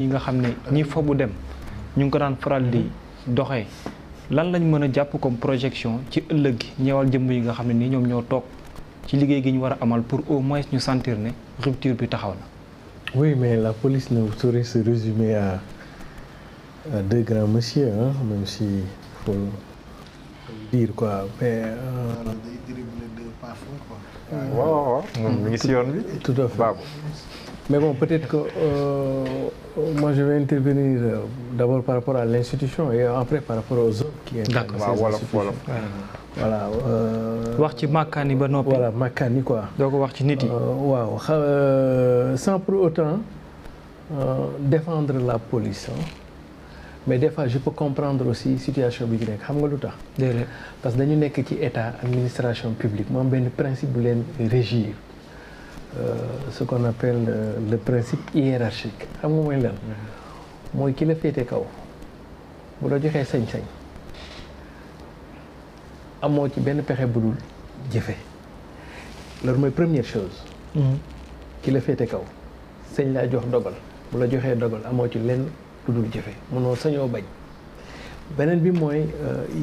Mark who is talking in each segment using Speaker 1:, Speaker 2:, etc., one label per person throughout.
Speaker 1: yi nga xam ne ñi fa bu dem ñu ngi ko daan faral di doxee lan lañ mën a jàpp comme projection ci ëllëg gi ñeewal jëmm yi nga xam ne nii ñoom ñoo toog ci liggéey gi ñu war a amal pour au moins ñu sentir ne rupture bi taxaw na.
Speaker 2: Oui, mais la police ne saurait se résumer à deux grands messieurs, hein, même si faut dire quoi. Mais
Speaker 3: waaw moom mi ngi si yoon bi.
Speaker 2: Tout à fait. Mais bon, peut-être que moi je vais intervenir d'abord par rapport à l'institution et après par rapport aux autres qui
Speaker 1: D'accord.
Speaker 3: Wolof.
Speaker 2: Voilà.
Speaker 1: wax ci makkaani ba noppi.
Speaker 2: Voilà, makkaani quoi.
Speaker 1: doo ko wax ci nit yi.
Speaker 2: waaw sans pour autant défendre la police. Hein. Mais des fois je peux comprendre aussi situation bi ñu nekk xam nga lu tax.
Speaker 1: déedéet
Speaker 2: parce que dañu nekk ci état administration publique moom benn principe bu leen régir. Ce qu'on appelle le principe hiérarchique xam nga mooy lan mooy ki la féete kaw bu la joxee sañ-sañ amoo ci benn pexe bu dul jëfe loolu mooy première chose ki la féete kaw sañ laa jox dogal bu la joxee dogal amoo ci lenn lu dul jëfe mënoo sañoo bañ beneen bi mooy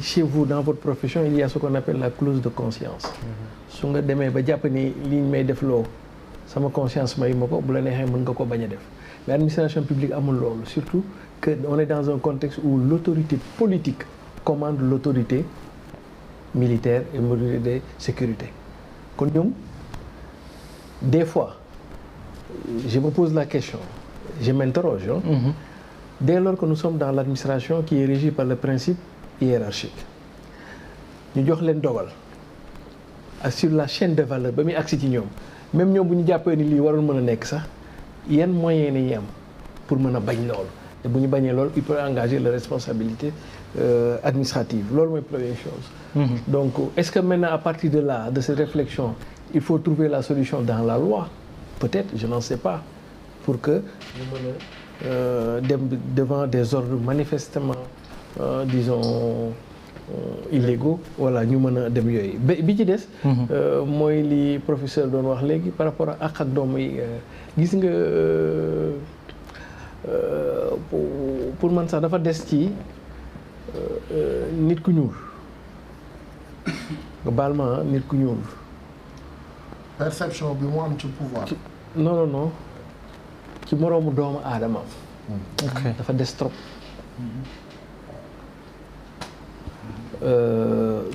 Speaker 2: chez vous dans votre profession il y a ce qu'on appelle la clause de conscience su nga demee ba jàpp ni liñ may def loo sama conscience may ma ko bu la neexee mën nga ko bañ a def mais administration publique amul loolu surtout que on est dans un contexte où l'autorité politique commande l'autorité militaire et l'autorité de sécurité kon ñoom des fois je me pose la question je m'interroge dès lors que nous sommes dans l'administration qui est régie par le principe hiérarchique ñu jox leen dogal sur la chaîne de valeur ba muy agsi ci ñoom même ñoom bu ñu jàppee ni lii warul mën a nekk sax yan moyens nañu am pour mën a bañ loolu te bu ñu bañee loolu il peut engager la responsabilité administrative loolu mooy première chose. Donc est-ce que maintenant à partir de là de cette réflexion il faut trouver la solution dans la loi peut-être je n'en sais pas pour que ñu mën a dem devant des ordres manifestement disons illégaux voilà ñu mën a dem yooyu bi ci des mooy li professeur doon wax léegi par rapport ak doom yi gis nga pour man sax dafa des ci nit ku ñuul nga baal ma nit ku ñuul
Speaker 4: perception bi mu am ci pouvoir
Speaker 2: non ci moroomu doomu aadama dafa des trop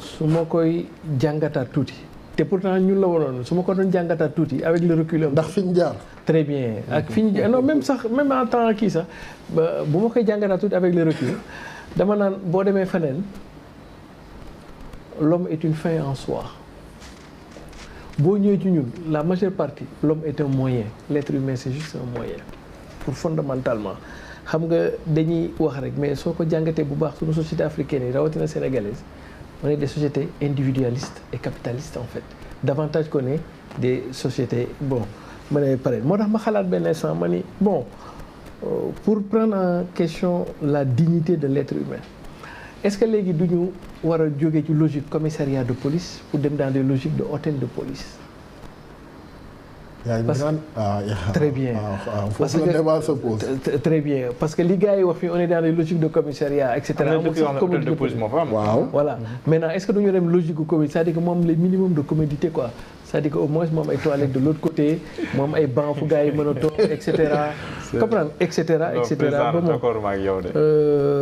Speaker 2: su ma koy jàngataat tuuti te pourtant ñun la waroon su ma ko doon jàngataat tuuti avec le recul
Speaker 4: ndax fi ñu jaar
Speaker 2: très bien ak fi ñu non même en temps kii sax bu ma koy jàngataat tuuti avec le recul dama naan boo demee feneen l'homme est une fin en soi boo ñëwee ci ñun la majeure partie l'homme est un moyen l'être humain c'est juste un moyen pour fondamentalement xam nga dañuy wax rek mais soo ko jàngatee bu baax suñu société africaine yi rawatina sénégalaise on est des sociétés individualistes et capitalistes en fait davantage qu'on est des sociétés bon ma ne pare moo tax ma xalaat benn instant ma ni bon pour prendre en question la dignité de l'être humain est-ce que léegi du ñu war a jóge ci logique commissariat de police pour dem dans des logiques de hôtel de police très bien parce que très bien parce que li gars yi wax fii on est dans des logiques de commissariat et cetera
Speaker 4: waaw
Speaker 2: voilà maintenant est-ce que duñu dem logique gu commune c'est-à-dire que moom le minimum de commodité quoi c'est-à-dire que au moins moom ay toilettes de l'autre côté moom ay bancs fu gars yi mën a toog et cetera comprendre et cetera et cetera ba moom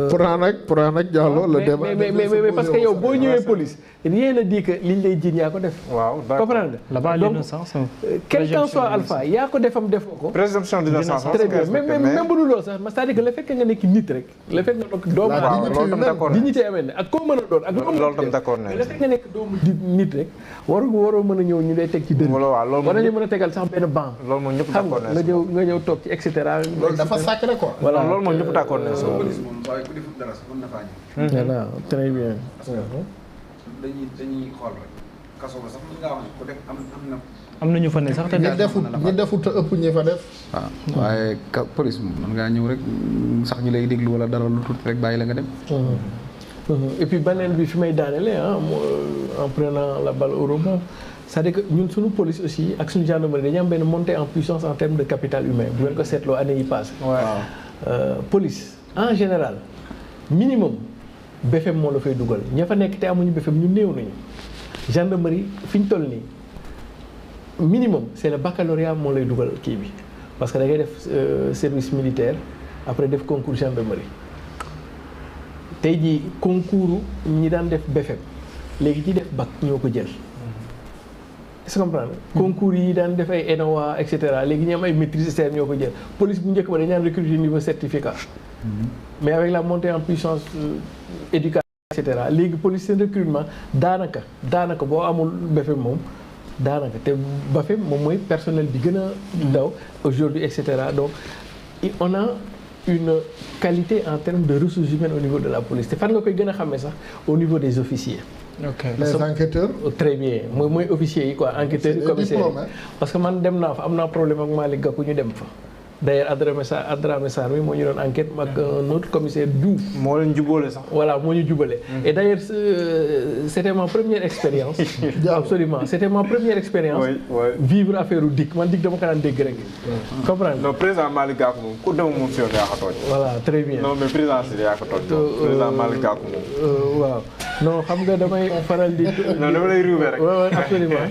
Speaker 4: pourtant nag Diallo le débat
Speaker 2: mais parce que yow boo ñëwee police rien ne dit que liñ lay jiiñ yaa ko def comprendre
Speaker 1: là-bas l'innocence
Speaker 2: quel qu'en soit alpha yaa ko defam defoo ko
Speaker 3: présomption d'innocence
Speaker 2: très bien même bu dul loolu sax c'est-à-dire que le fait que nga nekk nit rek le fait que nga nekk doomu dignité amee ne ak koo mën a doon ak
Speaker 3: loolu tam d'accord nañ
Speaker 2: le fait que nga nekk doomu nit rek waroo mën a ñëw ñu lay teg ci dënn war nañu mën a tegal sax benn banc
Speaker 3: loolu moom ñëpp
Speaker 2: xam
Speaker 3: d'accord
Speaker 2: nga nga ñëw toog ci et cetera
Speaker 4: loolu dafa sacré quoi
Speaker 2: voilà
Speaker 3: loolu moom ñëpp d'accord nañ
Speaker 2: voilà très bien
Speaker 5: dañuy xool rek kaso ba sax mën ngaa wax ne ku def
Speaker 1: am na ñu fa ne sax te
Speaker 4: ñi defut te ëpp ñi fa def
Speaker 6: waaw waaye police moom mën ngaa ñëw rek sax ñu lay déglu wala dara lu tuuti rek bàyyi la nga dem
Speaker 2: et puis beneen bi fi may daanelee en prenant la balle au rebond c'est-à-dire que ñun suñu police aussi ak suñu gendarmerie dañu am benn montée en puissance en termes de capital humain bu ngeen ko seetloo année yi passé police en général minimum BFEM moo la fay dugal ña fa nekk te amuñu BFEM ñu néew nañu gendarmerie fi ñu toll nii minimum c'est le baccalauréat moo lay dugal kii bi parce que da ngay def service militaire après def concours gendarmerie tey jii concours ñi daan def BFEM léegi ci def bac ñoo ko jël est-ce que comprendre concours yi daan def ay ENOA et cetera léegi ñu am ay maîtrise ñoo ko jël police bu njëkk ba dañu daan recruter niveau certificat mais avec la montée en puissance éducative et cetera léegi police seen recrutement daanaka boo amul BFEM moom daanaka te BFEM moom mooy personnel bi gën a ndaw aujourd'hui et cetera donc on a une qualité en termes de ressources humaines au niveau de la police te fan nga koy gën a xamee sax au niveau des officiers.
Speaker 1: ok
Speaker 4: les enquêteurs.
Speaker 2: très bien mooy officiers yi quoi enquêteurs yi commissaires yi parce que man dem naa fa am naa problème ak Malick Gakou ñu dem fa. d'ailleurs Adramé Sarr mi moo ñu doon enquête ak un autre commissaire Diouf.
Speaker 3: moo leen jubóole sax.
Speaker 2: voilà moo ñu jubale. et d'ailleurs c'était ma première expérience. absolument c'était ma première expérience. vivre affaire u DIC man DIC dama ko daan dégg rek. comprendre
Speaker 3: non président Malick Gakou moom ku dem moom si yoon yaa ko tooñ.
Speaker 2: voilà très bien.
Speaker 3: non mais président si yaa ko tooñ. président Malick Gakou moom.
Speaker 2: waaw non xam nga damay faral di.
Speaker 3: non dama lay ruubee rek.
Speaker 2: waaw absolument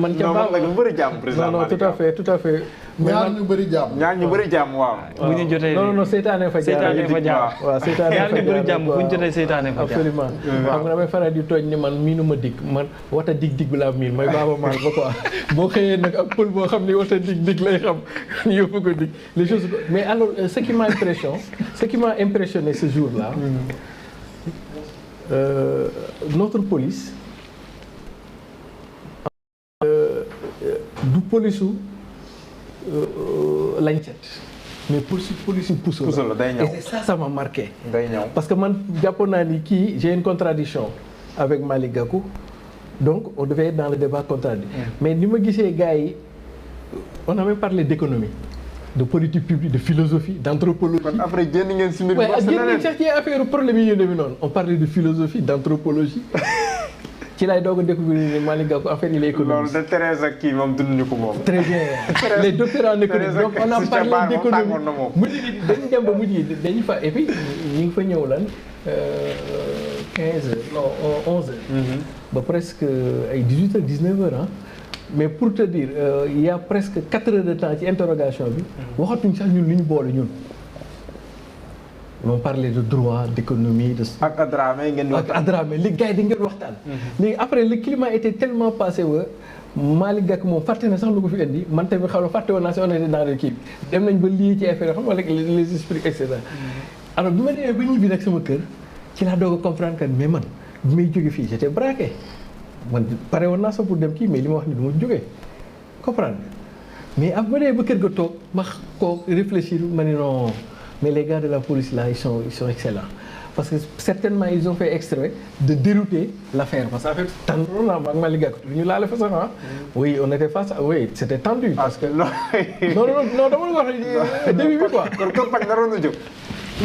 Speaker 2: man ca
Speaker 3: baax nag lu bëri jàmm président
Speaker 2: non tout à fait.
Speaker 4: ñaar ñu bëri jàmm.
Speaker 3: ñaar ñu bëri jàmm waaw.
Speaker 1: bu ñu jotee
Speaker 2: non seytaane fa jaar waaw seytaane fa jaar
Speaker 1: ñaar ñu bëri jàmm bu ñu jotee seytaane fa jaar
Speaker 2: absolument xam nga damay faral di tooñ ni man miinuma dig man wata dig bi laa miin mooy baaba maal ba quoi boo xëyee nag ak pël boo xam ni wata dig lay xam ñu yóbbu ko dig les choses mais alors ce qui m'a impressionné ce jour-là notre police du police lañset mais police puso
Speaker 3: la day ñëw
Speaker 2: et ça m'a marqué.
Speaker 3: day ñëw
Speaker 2: parce que man jàppoon naa ni kii j'ai une contradiction avec Malick Gakou donc on devait être dans le débat contradictoire mais ni ma gisee gars yi on a même parlé d'économie de politique publique de philosophie d'anthropologie.
Speaker 3: kon après génn ngeen si mbir
Speaker 2: mi. waaye génn sax ci affaire problème yi ñu demee noonu on parlait de philosophie d'anthropologie. ci laay doog a découvrir ni Malick Gakou en fait il est économiste.
Speaker 3: loolu de Thérèse ak kii moom dunduñu ko moom.
Speaker 2: très bien les docteurs en économie donc on a parlé d'économie mujj gi dañu dem ba mujj gi dañu fa et puis ñu ngi fa ñëw lan 15 heures non 11 heures. ba presque ay 18 heures 19 heures ah. mais pour te dire il y a presque 4 heures de temps ci interrogation bi. waxatuñ sax ñun li ñu boole ñun. on parlait de droit d'économie de.
Speaker 3: ak Adramé ngeen
Speaker 2: ak Adramé li gars yi di ngeen waxtaan. léegi après le climat était tellement passé wa Malick Gakou moom fàtte na sax lu ko fi indi man tamit xam nga fàtte woon naa si on était dans le kii dem nañ ba lii ci affaire xam nga les explique et cetera. alors bi ma demee ba ñibbi nag sama kër ci laa doog a comprendre que mais man bi may jóge fii j'étais braqué man pare woon naa sax pour dem kii mais li ma wax ni du ma jógee comprendre mais ab ma demee ba kër ga toog ma ko réfléchir ma ne non. mais les gars de la police là ils sont excellents parce que certainement ils ont fait exprès de dérouter l'affaire parce que en fait tànn naa ak Malick Gakou ñu laale fa sax ah. oui on était face oui c'était tendu. parce que non dama la wax début bi quoi.
Speaker 3: kon campagne naroon na jóg.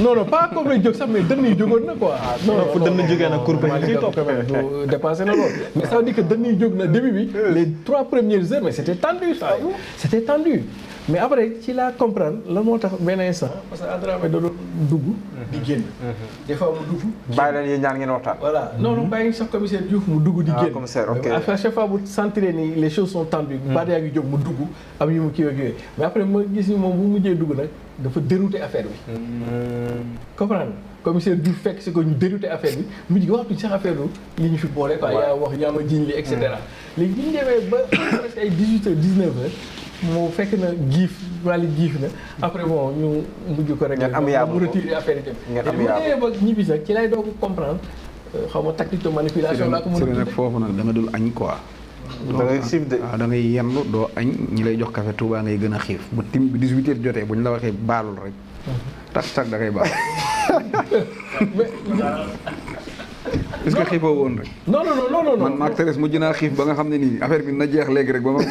Speaker 2: non pas comme lay jóg sax mais dënn yi jógoon na quoi.
Speaker 1: non fu dënn jógee nag courbe yi ciy topp
Speaker 2: quand même du dépassé na loolu. mais ça veut dire que dënn yi jóg na début bi les 3 premières heures mais c'était tendu ça c'était tendu. mais après ci laa comprendre lan moo tax benn instant parce que Adramé da doon dugg. di génn. des fois mu dugg.
Speaker 3: bàyyi leen yéen ñaar ngeen waxtaan.
Speaker 2: voilà non bàyyi sax commissaire Diouf mu dugg di génn.
Speaker 3: commissaire ok
Speaker 2: à chaque fois bu sentir ni les choses sont tendues. baat yaa ngi jóg mu dugg am yu mu kii ak yooyu mais après ma gis ni moom bu mujjee dugg nag dafa dérouter affaire bi. comprendre commissaire Diouf fekk si ko ñu dérouter affaire bi mujj gi waxtuñ sax affaire li ñu fi boole quoi yaa wax yaa ma jiñ li et cetera. léegi bi ñu demee ba presque ay 18 heures 19 heures. moo fekk na giif na après bon ñu mujj ko rek.
Speaker 3: ngeen am yaa
Speaker 2: mu retiré affaire yi dem.
Speaker 3: ngeen am yaa
Speaker 2: ba ñibbi sax ci lay doog comprendre xaw ma tactique de manipulation laa ko mën a
Speaker 6: tuddee. foofu nag da nga dul añ quoi.
Speaker 3: da ngay xiif de.
Speaker 6: waaw da ngay yendu doo añ ñi lay jox café Touba ngay gën a xiif bu tim bi 18 heures jotee bu ñu la waxee baalul rek. tak da ngay baal. est-ce que xiifoo woon rek.
Speaker 2: non
Speaker 6: man maag Thérèse mujj naa xiif ba nga xam ne nii affaire bi na jeex léegi rek ba man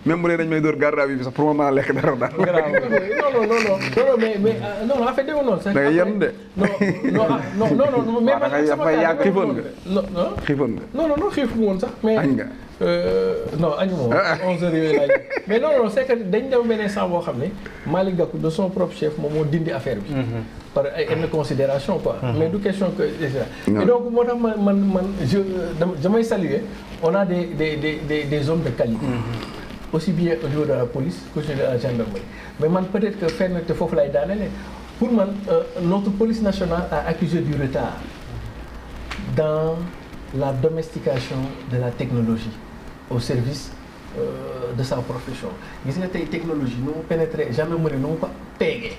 Speaker 6: même bu dee dañ may door garde à vue bi sax pour ma lekk dara daal.
Speaker 2: non mais en fait dégg nga noonu sax.
Speaker 6: da ngay yem de.
Speaker 2: non mais
Speaker 6: xiifoon nga.
Speaker 2: non xiifu woon sax mais.
Speaker 6: añ nga.
Speaker 2: non añu moom 11h yooyu laa mais non c'est que dañ dem beneen saa boo xam ne Malick Gakou de son propre chef moom moo dindi affaire bi. par ay considération quoi. mais du question que et donc moo tax man damay saluer on a des hommes de qualité. aussi bien au niveau de la police qu'au niveau de la gendarmerie mais man peut-être que fenn te foofu lay daanele pour man notre police nationale a accusé du retard dans la domestication de la technologie au service de sa profession gis nga tey technologie nu mu pénétrer gendarmerie nu mu ko peegee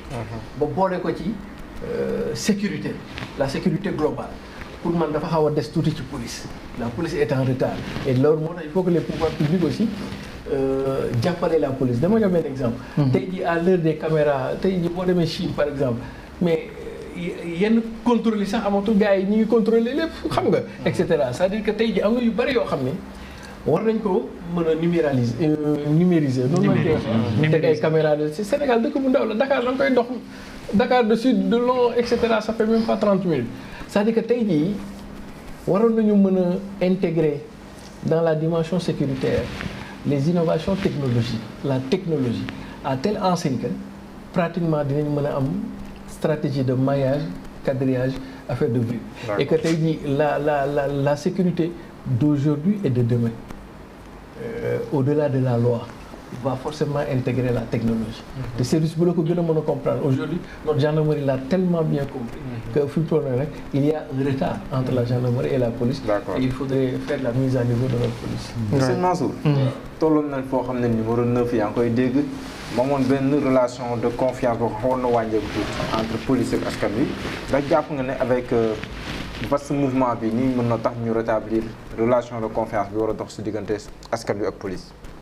Speaker 2: ba boole ko ci sécurité la sécurité globale pour man dafa xaw a des tuuti ci police la police est en retard et loolu moo tax il faut que les pouvoirs publics aussi jàppale la police dama jox benn exemple tey jii à l'heure des caméras tey jii boo demee Chine par exemple mais yenn contrôle yi sax amatul gars yi ñu ngi contrôler lépp xam nga et cetera c'est-à-dire que tey jii am na yu bëri yoo xam ne war nañ ko mën a numériser noonu lañ koy wax teg ay caméra de ci Sénégal dëkk bu ndaw la Dakar da nga koy dox Dakar de sud de long et cetera ça fait même pas 30 minutes c'est-à-dire que tey jii waroon nañu mën a intégrer dans la dimension sécuritaire les innovations technologiques la technologie à telle enseigne que pratiquement dinañ mën a am stratégie de maillage quadrillage affaire de vue et que tey jii la sécurité d'aujourd'hui et de demain au-delà de la loi va forcément intégrer la technologie te service bu la ko gën a mën a comprendre aujourd'hui notre gendarmerie l'a tellement bien compris que fi mu toll nii rek il y a un retard entre la gendarmerie et la police et il faudrait faire la mise à niveau de notre police.
Speaker 3: Monsieur Mansour tolloon nañ foo xam ne numéro 9 yaa ngi koy dégg moomoon benn relation de confiance boo xawoon na wàññeeku tuuti entre police ak askan wi ndax jàpp nga ne avec vaste mouvement bi nii mën na tax ñu rétablir relation de confiance bi war a dox si diggante askan wi ak police.